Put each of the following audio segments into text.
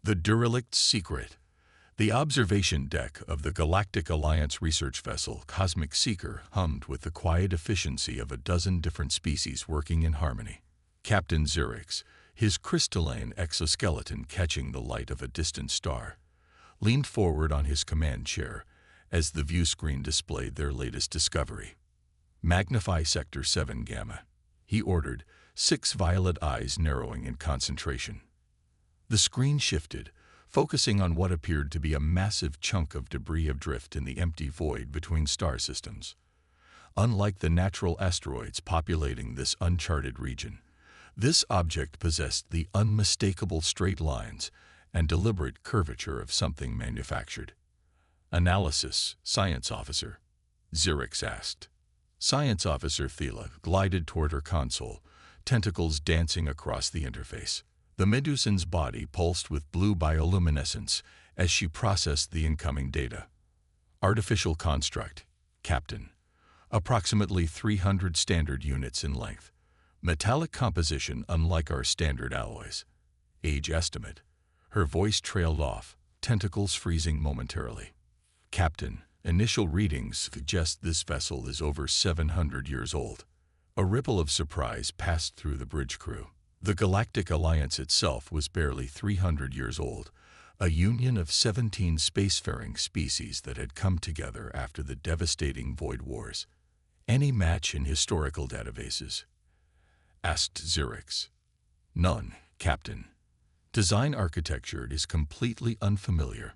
The derelict's secret. The observation deck of the Galactic Alliance research vessel Cosmic Seeker hummed with the quiet efficiency of a dozen different species working in harmony. Captain Xerix, his crystalline exoskeleton catching the light of a distant star, leaned forward on his command chair as the view screen displayed their latest discovery. "Magnify Sector 7 Gamma," he ordered, 6 violet eyes narrowing in concentration. The screen shifted, focusing on what appeared to be a massive chunk of debris adrift in the empty void between star systems. Unlike the natural asteroids populating this uncharted region, this object possessed the unmistakable straight lines and deliberate curvature of something manufactured. "Analysis, Science Officer," Xerix asked. Science Officer Thela glided toward her console, tentacles dancing across the interface. The Medusan's body pulsed with blue bioluminescence as she processed the incoming data. "Artificial construct, Captain. Approximately 300 standard units in length. Metallic composition unlike our standard alloys. Age estimate." Her voice trailed off, tentacles freezing momentarily. "Captain, initial readings suggest this vessel is over 700 years old." A ripple of surprise passed through the bridge crew. The Galactic Alliance itself was barely 300 years old, a union of 17 spacefaring species that had come together after the devastating Void Wars. "Any match in historical databases?" asked Xerix. "None, Captain. Design architecture is completely unfamiliar."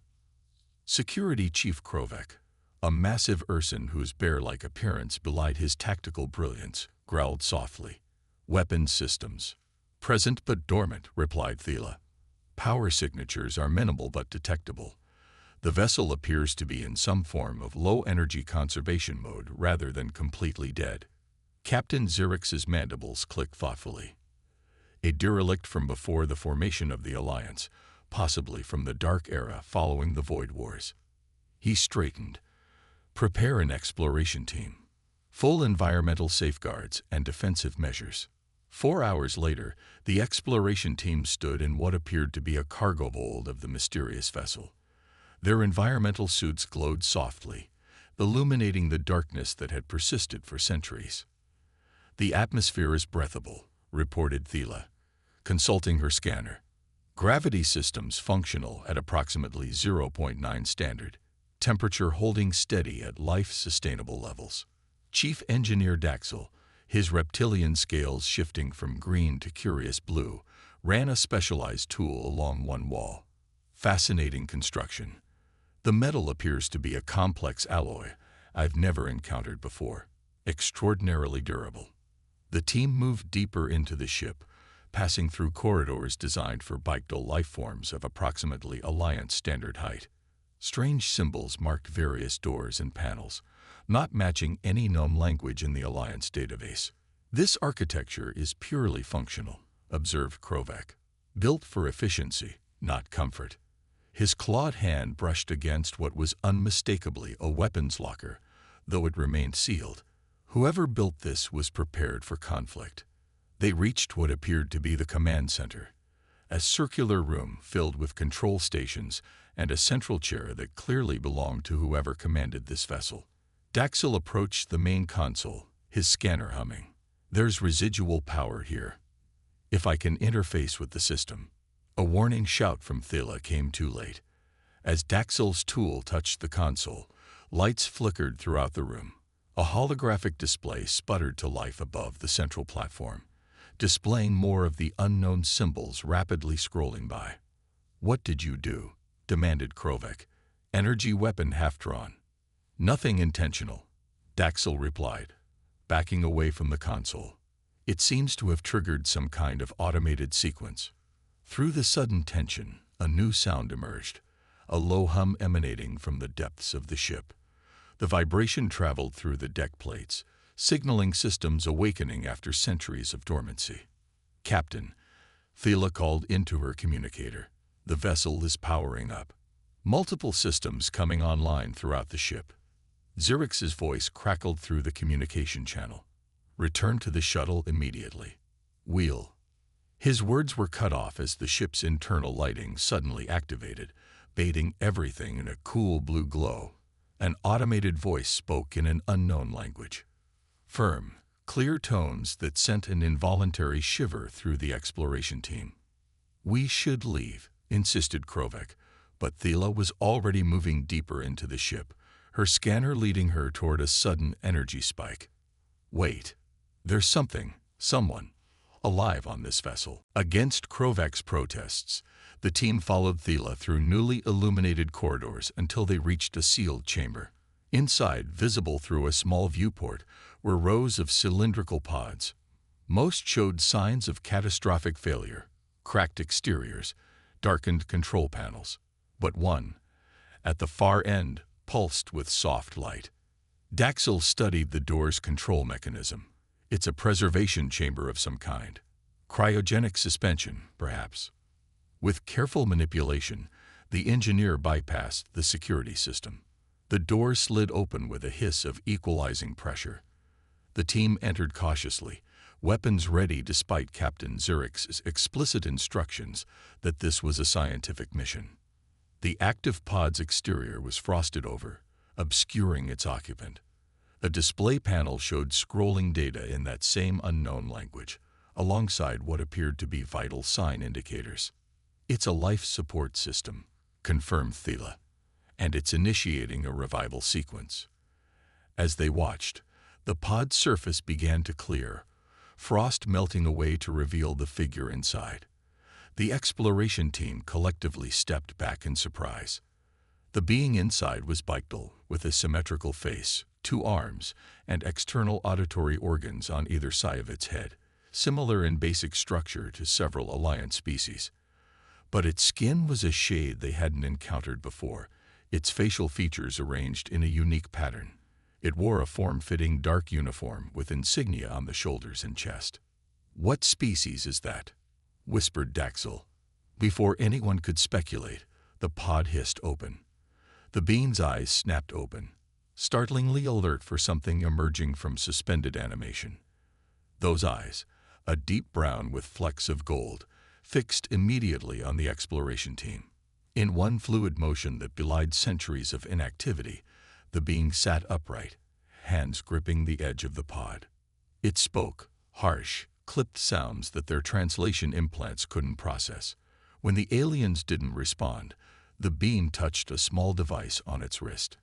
Security Chief Krovek, a massive Urson whose bear-like appearance belied his tactical brilliance, growled softly. "Weapons systems. Present but dormant," replied Thela. "Power signatures are minimal but detectable. The vessel appears to be in some form of low-energy conservation mode rather than completely dead." Captain Xerix's mandibles clicked thoughtfully. "A derelict from before the formation of the Alliance, possibly from the Dark Era following the Void Wars." He straightened. "Prepare an exploration team. Full environmental safeguards and defensive measures." 4 hours later, the exploration team stood in what appeared to be a cargo hold of the mysterious vessel. Their environmental suits glowed softly, illuminating the darkness that had persisted for centuries. "The atmosphere is breathable," reported Thela, consulting her scanner. "Gravity systems functional at approximately 0.9 standard. Temperature holding steady at life-sustainable levels." Chief Engineer Daxel, his reptilian scales shifting from green to curious blue, ran a specialized tool along one wall. "Fascinating construction. The metal appears to be a complex alloy I've never encountered before. Extraordinarily durable." The team moved deeper into the ship, passing through corridors designed for bictal life forms of approximately Alliance standard height. Strange symbols marked various doors and panels, not matching any known language in the Alliance database. "This architecture is purely functional," observed Krovek. "Built for efficiency, not comfort." His clawed hand brushed against what was unmistakably a weapons locker, though it remained sealed. Whoever built this was prepared for conflict. They reached what appeared to be the command center, a circular room filled with control stations and a central chair that clearly belonged to whoever commanded this vessel. Daxel approached the main console, his scanner humming. "There's residual power here. If I can interface with the system." A warning shout from Thela came too late. As Daxel's tool touched the console, lights flickered throughout the room. A holographic display sputtered to life above the central platform, displaying more of the unknown symbols rapidly scrolling by. "What did you do?" demanded Krovek. "Energy weapon half drawn." "Nothing intentional," Daxel replied, backing away from the console. "It seems to have triggered some kind of automated sequence." Through the sudden tension, a new sound emerged, a low hum emanating from the depths of the ship. The vibration traveled through the deck plates, signaling systems awakening after centuries of dormancy. "Captain," Thela called into her communicator, "the vessel is powering up." Multiple systems coming online throughout the ship. Xerix's voice crackled through the communication channel. "Return to the shuttle immediately. Wheel." His words were cut off as the ship's internal lighting suddenly activated, bathing everything in a cool blue glow. An automated voice spoke in an unknown language. Firm, clear tones that sent an involuntary shiver through the exploration team. "We should leave," insisted Krovek, but Thela was already moving deeper into the ship, her scanner leading her toward a sudden energy spike. "Wait. There's someone, alive on this vessel." Against Krovek's protests, the team followed Thela through newly illuminated corridors until they reached a sealed chamber. Inside, visible through a small viewport, were rows of cylindrical pods. Most showed signs of catastrophic failure, cracked exteriors, darkened control panels. But one, at the far end, pulsed with soft light. Daxel studied the door's control mechanism. It's a preservation chamber of some kind. Cryogenic suspension, perhaps. With careful manipulation, the engineer bypassed the security system. The door slid open with a hiss of equalizing pressure. The team entered cautiously, weapons ready despite Captain Zurich's explicit instructions that this was a scientific mission. The active pod's exterior was frosted over, obscuring its occupant. A display panel showed scrolling data in that same unknown language, alongside what appeared to be vital sign indicators. "It's a life support system," confirmed Thela, "and it's initiating a revival sequence." As they watched, the pod's surface began to clear, frost melting away to reveal the figure inside. The exploration team collectively stepped back in surprise. The being inside was bipedal, with a symmetrical face, 2 arms, and external auditory organs on either side of its head, similar in basic structure to several Alliance species. But its skin was a shade they hadn't encountered before, its facial features arranged in a unique pattern. It wore a form-fitting dark uniform with insignia on the shoulders and chest. "What species is that?" whispered Daxel. Before anyone could speculate, the pod hissed open. The being's eyes snapped open, startlingly alert for something emerging from suspended animation. Those eyes, a deep brown with flecks of gold, fixed immediately on the exploration team. In one fluid motion that belied centuries of inactivity, the being sat upright, hands gripping the edge of the pod. It spoke, harsh, clipped sounds that their translation implants couldn't process. When the aliens didn't respond, the being touched a small device on its wrist.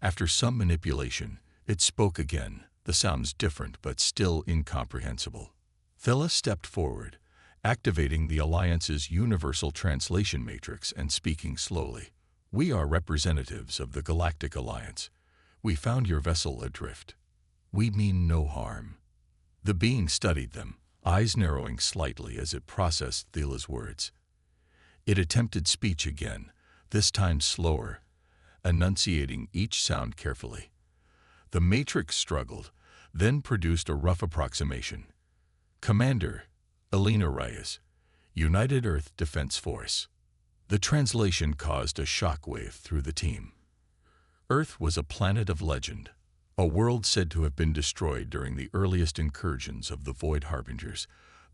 After some manipulation, it spoke again, the sounds different but still incomprehensible. Thela stepped forward, activating the Alliance's universal translation matrix and speaking slowly. "We are representatives of the Galactic Alliance. We found your vessel adrift. We mean no harm." The being studied them, eyes narrowing slightly as it processed Thela's words. It attempted speech again, this time slower, enunciating each sound carefully. The matrix struggled, then produced a rough approximation. "Commander, Elena Reyes, United Earth Defense Force." The translation caused a shockwave through the team. Earth was a planet of legend, a world said to have been destroyed during the earliest incursions of the Void Harbingers,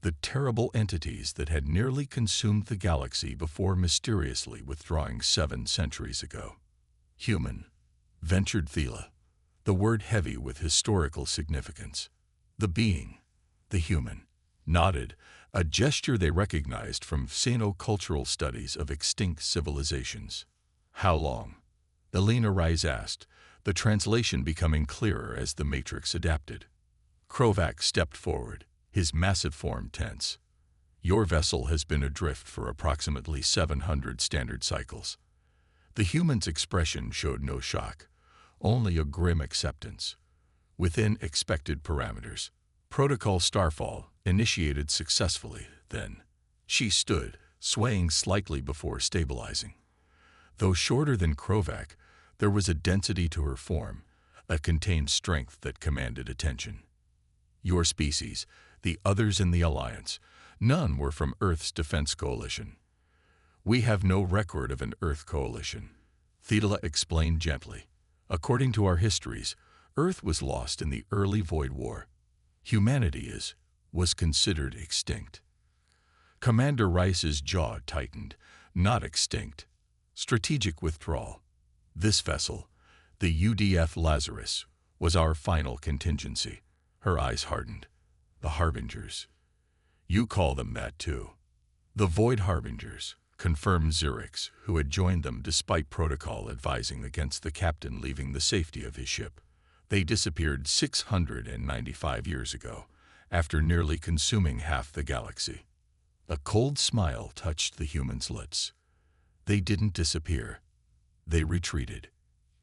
the terrible entities that had nearly consumed the galaxy before mysteriously withdrawing 7 centuries ago. "Human," ventured Thela, the word heavy with historical significance. The being, the human, nodded, a gesture they recognized from xenocultural studies of extinct civilizations. "How long?" Elena Reyes asked, the translation becoming clearer as the matrix adapted. Krovak stepped forward, his massive form tense. "Your vessel has been adrift for approximately 700 standard cycles." The human's expression showed no shock, only a grim acceptance. "Within expected parameters. Protocol Starfall initiated successfully, then." She stood, swaying slightly before stabilizing. Though shorter than Krovak, there was a density to her form, a contained strength that commanded attention. "Your species, the others in the Alliance, none were from Earth's defense coalition." "We have no record of an Earth coalition," Thela explained gently. "According to our histories, Earth was lost in the early Void War. Humanity was considered extinct." Commander Rice's jaw tightened. Not extinct. Strategic withdrawal. This vessel, the UDF Lazarus, was our final contingency. Her eyes hardened. The Harbingers. You call them that too. The Void Harbingers, confirmed Zerix, who had joined them despite protocol advising against the captain leaving the safety of his ship. They disappeared 695 years ago, after nearly consuming half the galaxy. A cold smile touched the human's lips. They didn't disappear. They retreated.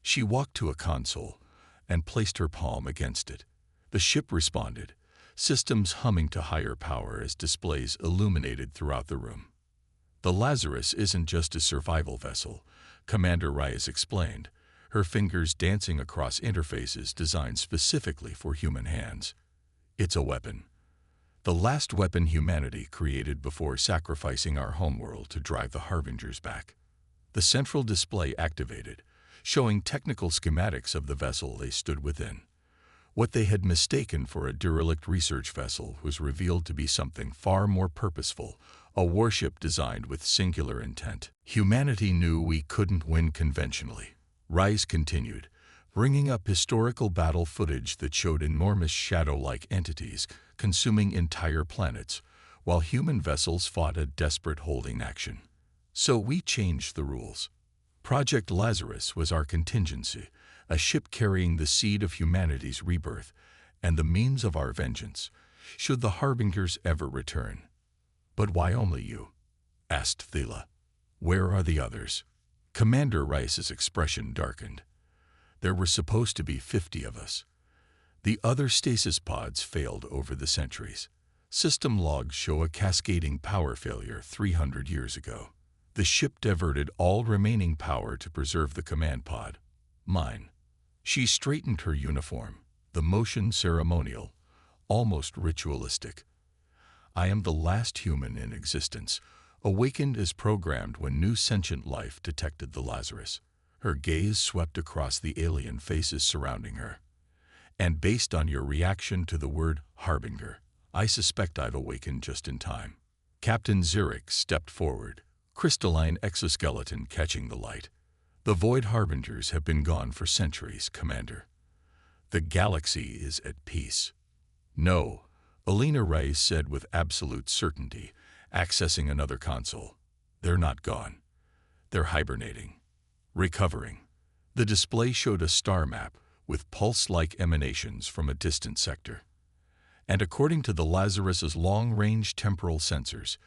She walked to a console and placed her palm against it. The ship responded, systems humming to higher power as displays illuminated throughout the room. The Lazarus isn't just a survival vessel, Commander Reyes explained, her fingers dancing across interfaces designed specifically for human hands. It's a weapon. The last weapon humanity created before sacrificing our homeworld to drive the Harbingers back. The central display activated, showing technical schematics of the vessel they stood within. What they had mistaken for a derelict research vessel was revealed to be something far more purposeful, a warship designed with singular intent. Humanity knew we couldn't win conventionally. Rice continued, bringing up historical battle footage that showed enormous shadow-like entities consuming entire planets, while human vessels fought a desperate holding action. So we changed the rules. Project Lazarus was our contingency, a ship carrying the seed of humanity's rebirth and the means of our vengeance, should the Harbingers ever return. But why only you? Asked Thela. Where are the others? Commander Rice's expression darkened. There were supposed to be 50 of us. The other stasis pods failed over the centuries. System logs show a cascading power failure 300 years ago. The ship diverted all remaining power to preserve the command pod. Mine. She straightened her uniform, the motion ceremonial, almost ritualistic. I am the last human in existence, awakened as programmed when new sentient life detected the Lazarus. Her gaze swept across the alien faces surrounding her. And based on your reaction to the word Harbinger, I suspect I've awakened just in time. Captain Zerix stepped forward, crystalline exoskeleton catching the light. The Void Harbingers have been gone for centuries, Commander. The galaxy is at peace. No, Alina Reyes said with absolute certainty, accessing another console. They're not gone. They're hibernating. Recovering. The display showed a star map with pulse-like emanations from a distant sector. And according to the Lazarus's long-range temporal sensors,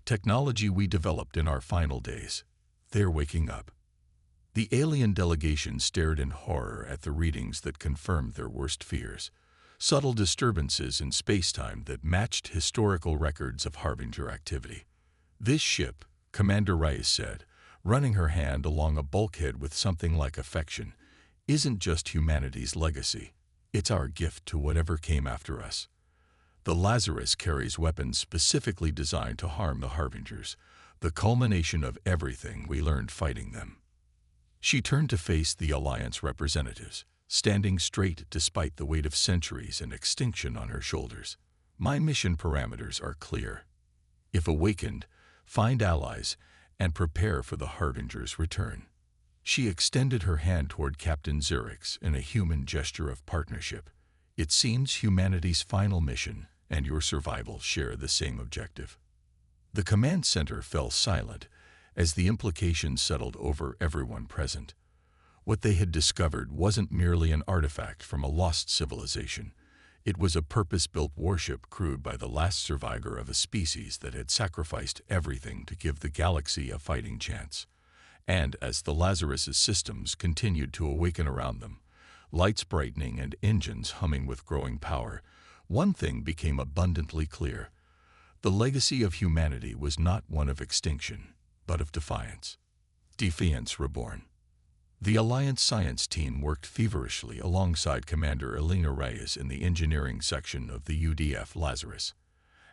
technology we developed in our final days, they're waking up. The alien delegation stared in horror at the readings that confirmed their worst fears, subtle disturbances in space-time that matched historical records of Harbinger activity. This ship, Commander Reyes said, running her hand along a bulkhead with something like affection, isn't just humanity's legacy. It's our gift to whatever came after us. The Lazarus carries weapons specifically designed to harm the Harbingers, the culmination of everything we learned fighting them. She turned to face the Alliance representatives, standing straight despite the weight of centuries and extinction on her shoulders. My mission parameters are clear. If awakened, find allies and prepare for the Harbinger's return. She extended her hand toward Captain Zerix in a human gesture of partnership. It seems humanity's final mission and your survival share the same objective. The command center fell silent as the implications settled over everyone present. What they had discovered wasn't merely an artifact from a lost civilization. It was a purpose-built warship crewed by the last survivor of a species that had sacrificed everything to give the galaxy a fighting chance. And as the Lazarus's systems continued to awaken around them, lights brightening and engines humming with growing power, one thing became abundantly clear. The legacy of humanity was not one of extinction, but of defiance. Defiance reborn. The Alliance science team worked feverishly alongside Commander Alina Reyes in the engineering section of the UDF Lazarus.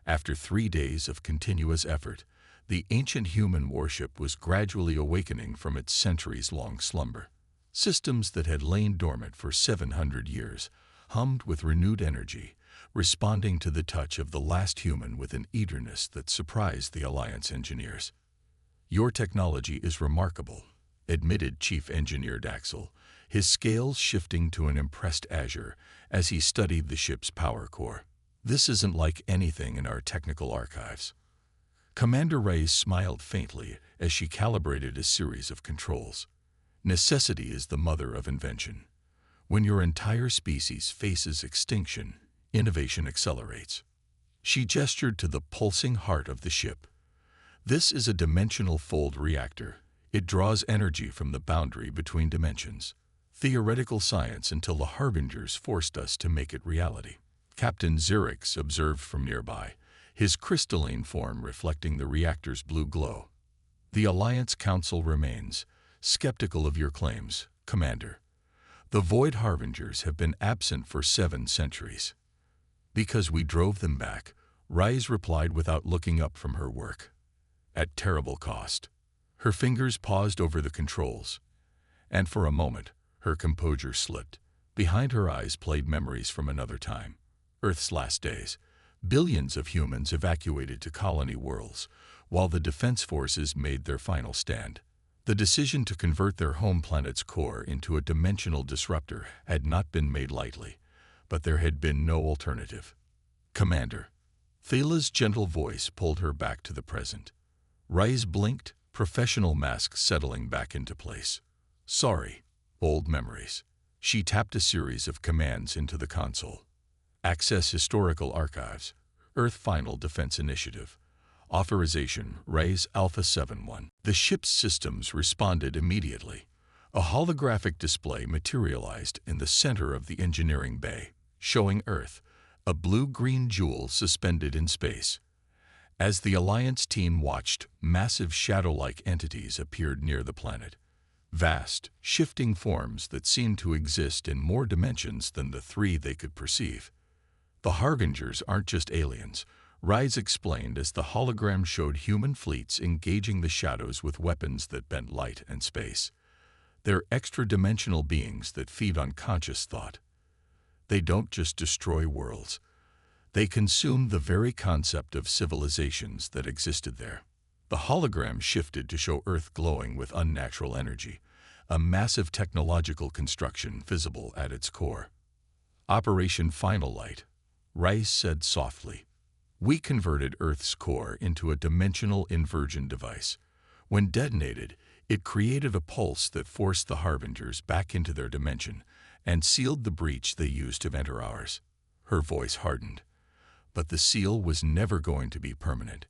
After 3 days of continuous effort, the ancient human warship was gradually awakening from its centuries-long slumber. Systems that had lain dormant for 700 years hummed with renewed energy, responding to the touch of the last human with an eagerness that surprised the Alliance engineers. "Your technology is remarkable," admitted Chief Engineer Daxel, his scales shifting to an impressed azure as he studied the ship's power core. "This isn't like anything in our technical archives." Commander Reyes smiled faintly as she calibrated a series of controls. "Necessity is the mother of invention. When your entire species faces extinction, innovation accelerates." She gestured to the pulsing heart of the ship. "This is a dimensional fold reactor. It draws energy from the boundary between dimensions. Theoretical science until the Harbingers forced us to make it reality." Captain Xerix observed from nearby, his crystalline form reflecting the reactor's blue glow. "The Alliance Council remains skeptical of your claims, Commander. The Void Harbingers have been absent for 7 centuries. Because we drove them back," Rise replied without looking up from her work. "At terrible cost." Her fingers paused over the controls, and for a moment, her composure slipped. Behind her eyes played memories from another time. Earth's last days. Billions of humans evacuated to colony worlds, while the defense forces made their final stand. The decision to convert their home planet's core into a dimensional disruptor had not been made lightly, but there had been no alternative. "Commander." Thala's gentle voice pulled her back to the present. Rise blinked, professional mask settling back into place. "Sorry, old memories." She tapped a series of commands into the console. "Access historical archives. Earth Final Defense Initiative. Authorization, Rise Alpha 71. The ship's systems responded immediately. A holographic display materialized in the center of the engineering bay, showing Earth, a blue-green jewel suspended in space. As the Alliance team watched, massive shadow-like entities appeared near the planet. Vast, shifting forms that seemed to exist in more dimensions than the 3 they could perceive. "The Harbingers aren't just aliens," Rise explained as the hologram showed human fleets engaging the shadows with weapons that bent light and space. "They're extra-dimensional beings that feed on conscious thought. They don't just destroy worlds. They consume the very concept of civilizations that existed there." The hologram shifted to show Earth glowing with unnatural energy, a massive technological construction visible at its core. "Operation Final Light," Rice said softly. "We converted Earth's core into a dimensional inversion device. When detonated, it created a pulse that forced the Harbingers back into their dimension and sealed the breach they used to enter ours." Her voice hardened. "But the seal was never going to be permanent.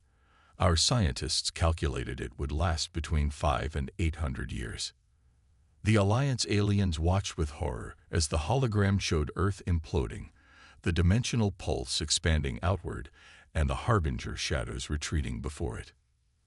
Our scientists calculated it would last between 500 and 800 years." The Alliance aliens watched with horror as the hologram showed Earth imploding, the dimensional pulse expanding outward, and the Harbinger shadows retreating before it.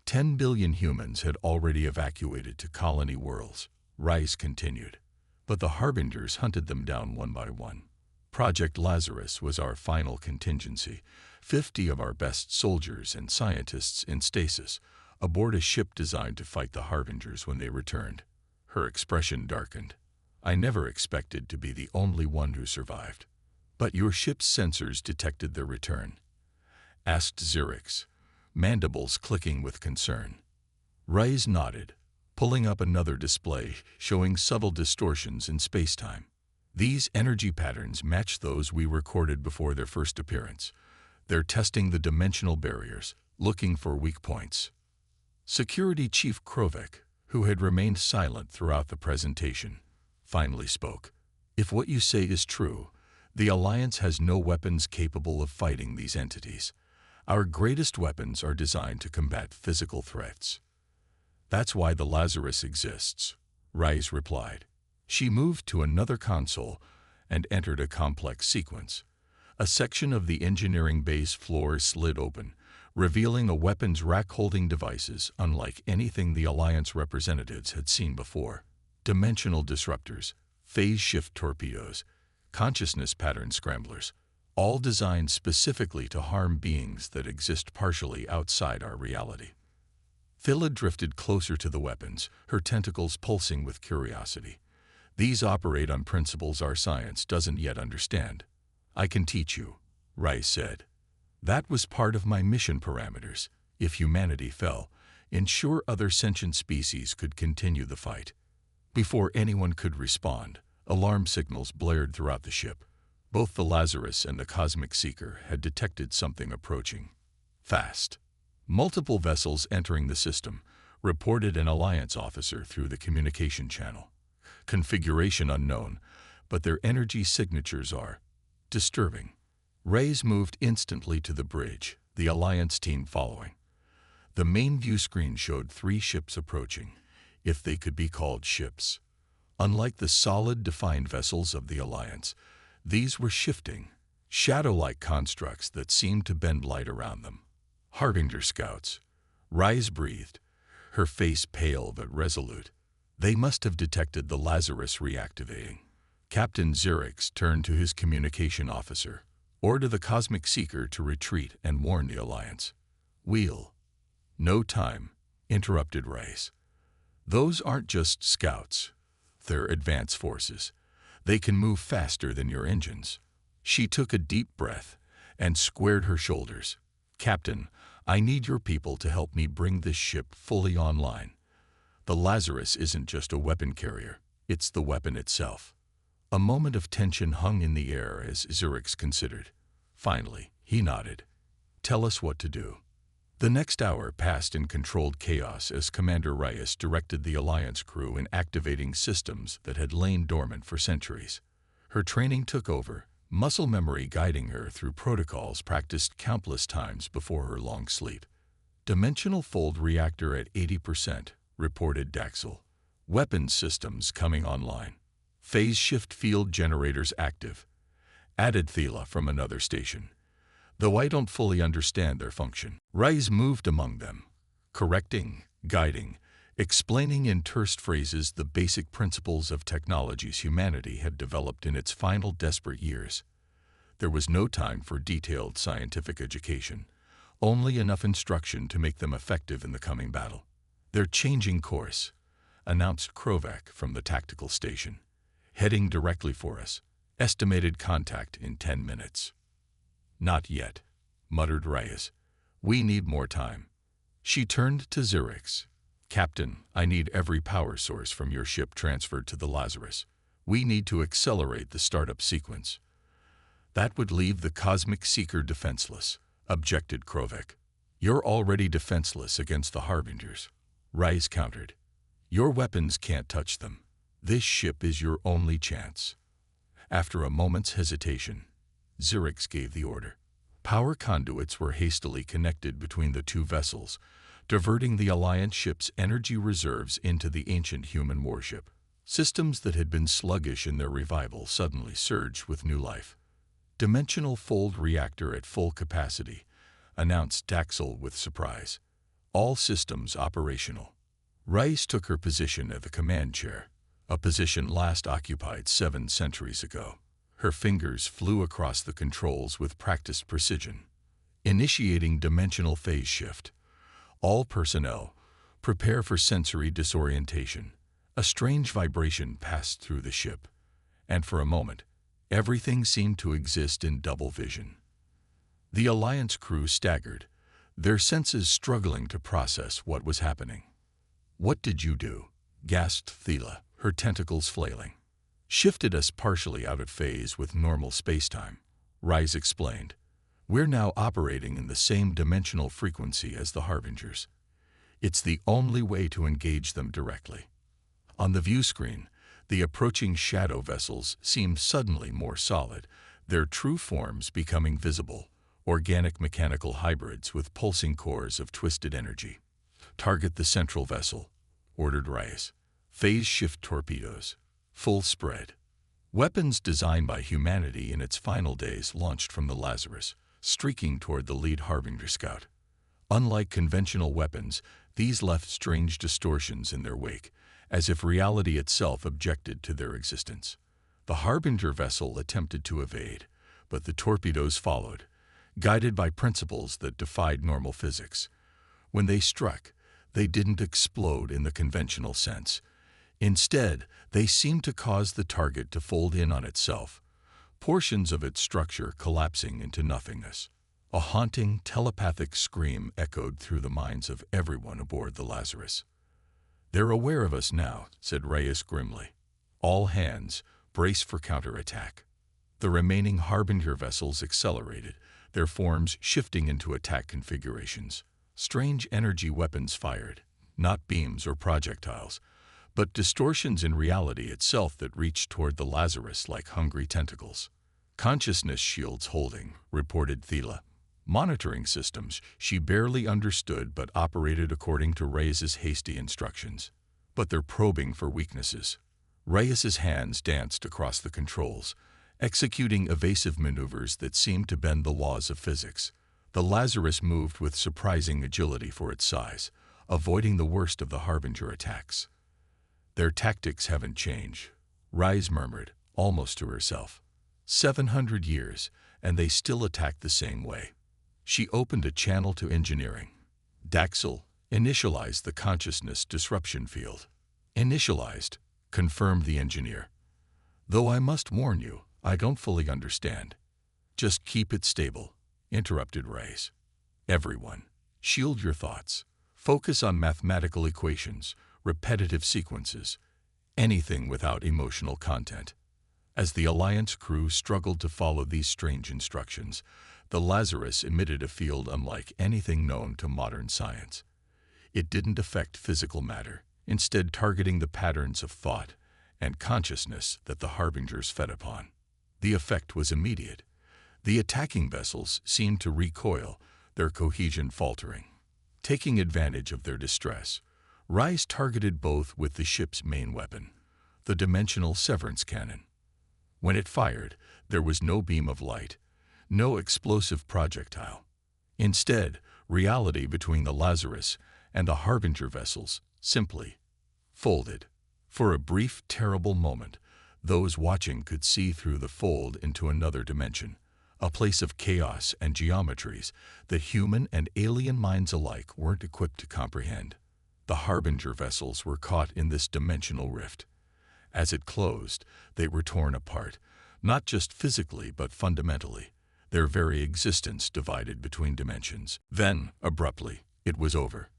10 billion humans had already evacuated to colony worlds, Rice continued. But the Harbingers hunted them down one by one. Project Lazarus was our final contingency, 50 of our best soldiers and scientists in stasis, aboard a ship designed to fight the Harbingers when they returned. Her expression darkened. "I never expected to be the only one who survived." "But your ship's sensors detected their return?" asked Xerix, mandibles clicking with concern. Rise nodded, pulling up another display showing subtle distortions in spacetime. "These energy patterns match those we recorded before their first appearance. They're testing the dimensional barriers, looking for weak points." Security Chief Krovek, who had remained silent throughout the presentation, finally spoke. "If what you say is true, the Alliance has no weapons capable of fighting these entities. Our greatest weapons are designed to combat physical threats." "That's why the Lazarus exists," Rise replied. She moved to another console and entered a complex sequence. A section of the engineering bay's floor slid open, revealing a weapons rack holding devices unlike anything the Alliance representatives had seen before. Dimensional disruptors, phase shift torpedoes, consciousness pattern scramblers, all designed specifically to harm beings that exist partially outside our reality. Phila drifted closer to the weapons, her tentacles pulsing with curiosity. "These operate on principles our science doesn't yet understand. I can teach you." Rice said. That was part of my mission parameters. If humanity fell, ensure other sentient species could continue the fight. Before anyone could respond, alarm signals blared throughout the ship. Both the Lazarus and the Cosmic Seeker had detected something approaching. Fast. Multiple vessels entering the system, reported an Alliance officer through the communication channel. Configuration unknown, but their energy signatures are disturbing. Rays moved instantly to the bridge, the Alliance team following. The main view screen showed 3 ships approaching, if they could be called ships. Unlike the solid, defined vessels of the Alliance, these were shifting, shadow-like constructs that seemed to bend light around them. Harbinger scouts. Rise breathed, her face pale but resolute. They must have detected the Lazarus reactivating. Captain Xerix turned to his communication officer. Order the Cosmic Seeker to retreat and warn the Alliance. Wheel. No time, interrupted Rice. Those aren't just scouts. They're advanced forces. They can move faster than your engines. She took a deep breath and squared her shoulders. Captain, I need your people to help me bring this ship fully online. The Lazarus isn't just a weapon carrier, it's the weapon itself. A moment of tension hung in the air as Xerix considered. Finally, he nodded. Tell us what to do. The next hour passed in controlled chaos as Commander Reyes directed the Alliance crew in activating systems that had lain dormant for centuries. Her training took over, muscle memory guiding her through protocols practiced countless times before her long sleep. Dimensional fold reactor at 80%, reported Daxel. Weapons systems coming online. Phase shift field generators active. Added Thela from another station. Though I don't fully understand their function. Rice moved among them, correcting, guiding, explaining in terse phrases the basic principles of technologies humanity had developed in its final desperate years. There was no time for detailed scientific education, only enough instruction to make them effective in the coming battle. They're changing course, announced Krovak from the tactical station. Heading directly for us. Estimated contact in 10 minutes. Not yet, muttered Reyes. We need more time. She turned to Xerix. Captain, I need every power source from your ship transferred to the Lazarus. We need to accelerate the startup sequence. That would leave the Cosmic Seeker defenseless, objected Krovak. You're already defenseless against the Harbingers. Reyes countered. Your weapons can't touch them. This ship is your only chance. After a moment's hesitation, Xerix gave the order. Power conduits were hastily connected between the 2 vessels, diverting the Alliance ship's energy reserves into the ancient human warship. Systems that had been sluggish in their revival suddenly surged with new life. Dimensional fold reactor at full capacity, announced Daxel with surprise. All systems operational. Rice took her position at the command chair, a position last occupied 7 centuries ago. Her fingers flew across the controls with practiced precision. Initiating dimensional phase shift. All personnel, prepare for sensory disorientation. A strange vibration passed through the ship, and for a moment, everything seemed to exist in double vision. The Alliance crew staggered, their senses struggling to process what was happening. What did you do? Gasped Thela, her tentacles flailing. Shifted us partially out of phase with normal spacetime, Rise explained. We're now operating in the same dimensional frequency as the Harbingers. It's the only way to engage them directly. On the view screen, the approaching shadow vessels seemed suddenly more solid, their true forms becoming visible, organic mechanical hybrids with pulsing cores of twisted energy. Target the central vessel, ordered Reyes. Phase shift torpedoes. Full spread. Weapons designed by humanity in its final days launched from the Lazarus, streaking toward the lead Harbinger scout. Unlike conventional weapons, these left strange distortions in their wake, as if reality itself objected to their existence. The Harbinger vessel attempted to evade, but the torpedoes followed, guided by principles that defied normal physics. When they struck, they didn't explode in the conventional sense. Instead, they seemed to cause the target to fold in on itself, portions of its structure collapsing into nothingness. A haunting, telepathic scream echoed through the minds of everyone aboard the Lazarus. "They're aware of us now," said Reyes grimly. "All hands, brace for counterattack." The remaining Harbinger vessels accelerated, their forms shifting into attack configurations. Strange energy weapons fired, not beams or projectiles, but distortions in reality itself that reached toward the Lazarus like hungry tentacles. "Consciousness shields holding," reported Thela. Monitoring systems she barely understood but operated according to Reyes's hasty instructions. "But they're probing for weaknesses." Reyes's hands danced across the controls, executing evasive maneuvers that seemed to bend the laws of physics. The Lazarus moved with surprising agility for its size, avoiding the worst of the Harbinger attacks. "Their tactics haven't changed," Reyes murmured, almost to herself. 700 years, and they still attack the same way." She opened a channel to engineering. "Daxel, initialize the consciousness disruption field." "Initialized," confirmed the engineer. "Though I must warn you, I don't fully understand." "Just keep it stable," interrupted Reyes. "Everyone, shield your thoughts. Focus on mathematical equations, repetitive sequences, anything without emotional content." As the Alliance crew struggled to follow these strange instructions, the Lazarus emitted a field unlike anything known to modern science. It didn't affect physical matter, instead targeting the patterns of thought and consciousness that the Harbingers fed upon. The effect was immediate. The attacking vessels seemed to recoil, their cohesion faltering. Taking advantage of their distress, Reyes targeted both with the ship's main weapon, the dimensional severance cannon. When it fired, there was no beam of light, no explosive projectile. Instead, reality between the Lazarus and the Harbinger vessels simply folded. For a brief, terrible moment, those watching could see through the fold into another dimension, a place of chaos and geometries that human and alien minds alike weren't equipped to comprehend. The Harbinger vessels were caught in this dimensional rift. As it closed, they were torn apart, not just physically but fundamentally, their very existence divided between dimensions. Then, abruptly, it was over.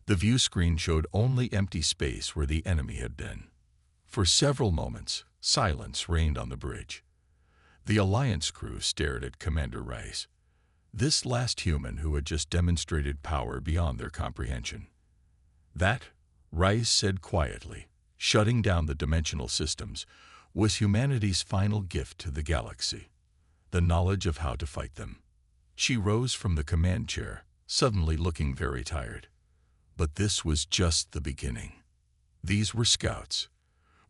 The view screen showed only empty space where the enemy had been. For several moments, silence reigned on the bridge. The Alliance crew stared at Commander Reyes, this last human who had just demonstrated power beyond their comprehension. "That," Reyes said quietly, shutting down the dimensional systems, was humanity's final gift to the galaxy, the knowledge of how to fight them. She rose from the command chair, suddenly looking very tired. But this was just the beginning. These were scouts.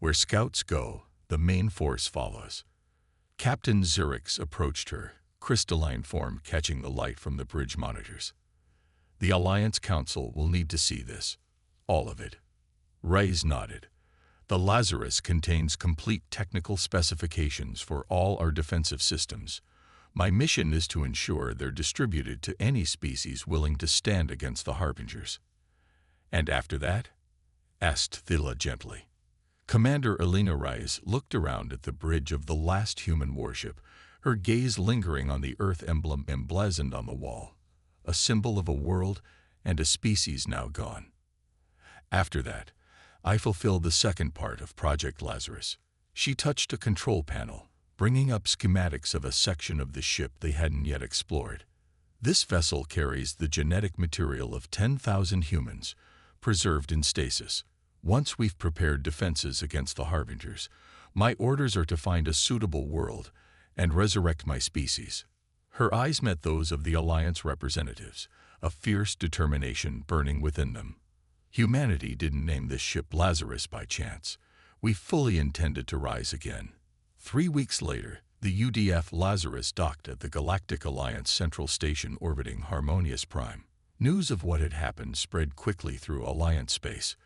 Where scouts go, the main force follows. Captain Zurix approached her, crystalline form catching the light from the bridge monitors. "The Alliance Council will need to see this. All of it." Reyes nodded. "The Lazarus contains complete technical specifications for all our defensive systems. My mission is to ensure they're distributed to any species willing to stand against the Harbingers." "And after that?" asked Thela gently. Commander Elena Reyes looked around at the bridge of the last human warship, her gaze lingering on the Earth emblem emblazoned on the wall, a symbol of a world and a species now gone. "After that, I fulfill the second part of Project Lazarus." She touched a control panel, bringing up schematics of a section of the ship they hadn't yet explored. "This vessel carries the genetic material of 10,000 humans, preserved in stasis. Once we've prepared defenses against the Harbingers, my orders are to find a suitable world and resurrect my species." Her eyes met those of the Alliance representatives, a fierce determination burning within them. "Humanity didn't name this ship Lazarus by chance. We fully intended to rise again." 3 weeks later, the UDF Lazarus docked at the Galactic Alliance Central Station orbiting Harmonious Prime. News of what had happened spread quickly through Alliance space.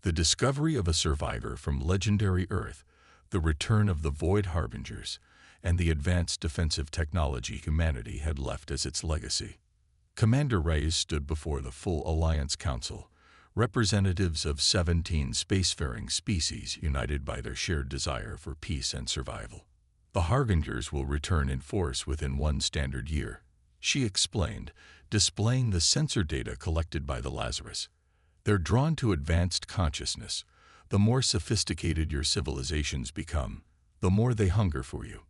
The discovery of a survivor from legendary Earth, the return of the Void Harbingers, and the advanced defensive technology humanity had left as its legacy. Commander Reyes stood before the full Alliance Council, representatives of 17 spacefaring species united by their shared desire for peace and survival. The Harbingers will return in force within 1 standard year, she explained, displaying the sensor data collected by the Lazarus. They're drawn to advanced consciousness. The more sophisticated your civilizations become, the more they hunger for you.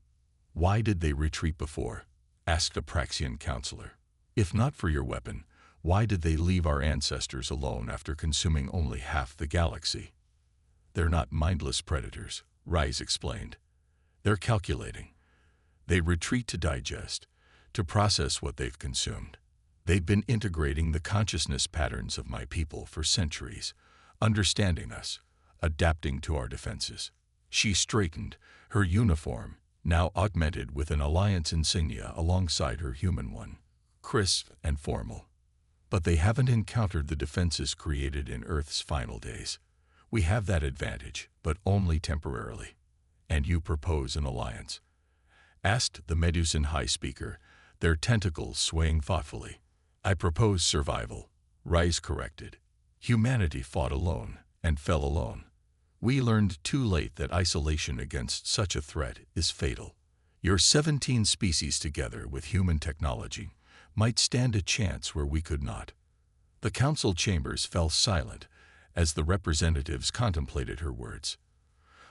Why did they retreat before? Asked a Praxian counselor. If not for your weapon, why did they leave our ancestors alone after consuming only half the galaxy? They're not mindless predators, Rise explained. They're calculating. They retreat to digest, to process what they've consumed. They've been integrating the consciousness patterns of my people for centuries, understanding us, adapting to our defenses. She straightened, her uniform, now augmented with an alliance insignia alongside her human one, crisp and formal. But they haven't encountered the defenses created in Earth's final days. We have that advantage, but only temporarily. And you propose an alliance? Asked the Medusan High Speaker, their tentacles swaying thoughtfully. I propose survival, Rise corrected. Humanity fought alone and fell alone. We learned too late that isolation against such a threat is fatal. Your 17 species together with human technology might stand a chance where we could not. The council chambers fell silent as the representatives contemplated her words.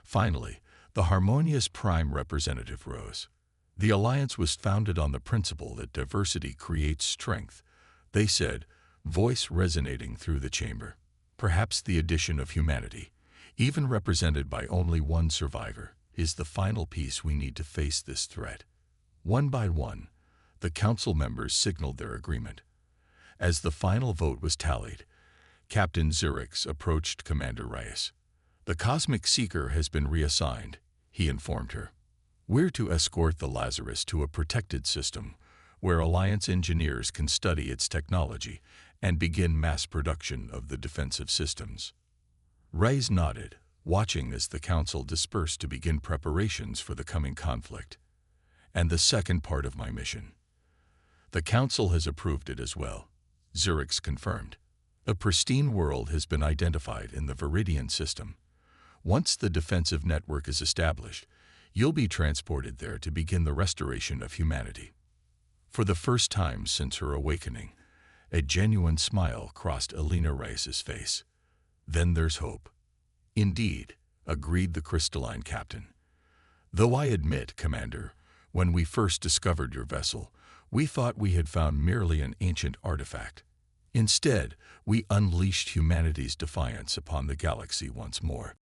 Finally, the harmonious Prime Representative rose. The alliance was founded on the principle that diversity creates strength, they said, voice resonating through the chamber. Perhaps the addition of humanity, even represented by only one survivor, is the final piece we need to face this threat. One by one, the council members signaled their agreement. As the final vote was tallied, Captain Zurix approached Commander Reyes. The Cosmic Seeker has been reassigned, he informed her. We're to escort the Lazarus to a protected system where Alliance engineers can study its technology and begin mass production of the defensive systems. Reyes nodded, watching as the council dispersed to begin preparations for the coming conflict. And the second part of my mission. The council has approved it as well, Zurix confirmed. A pristine world has been identified in the Viridian system. Once the defensive network is established, you'll be transported there to begin the restoration of humanity. For the first time since her awakening, a genuine smile crossed Alina Reyes's face. Then there's hope. Indeed, agreed the crystalline captain. Though I admit, Commander, when we first discovered your vessel, we thought we had found merely an ancient artifact. Instead, we unleashed humanity's defiance upon the galaxy once more.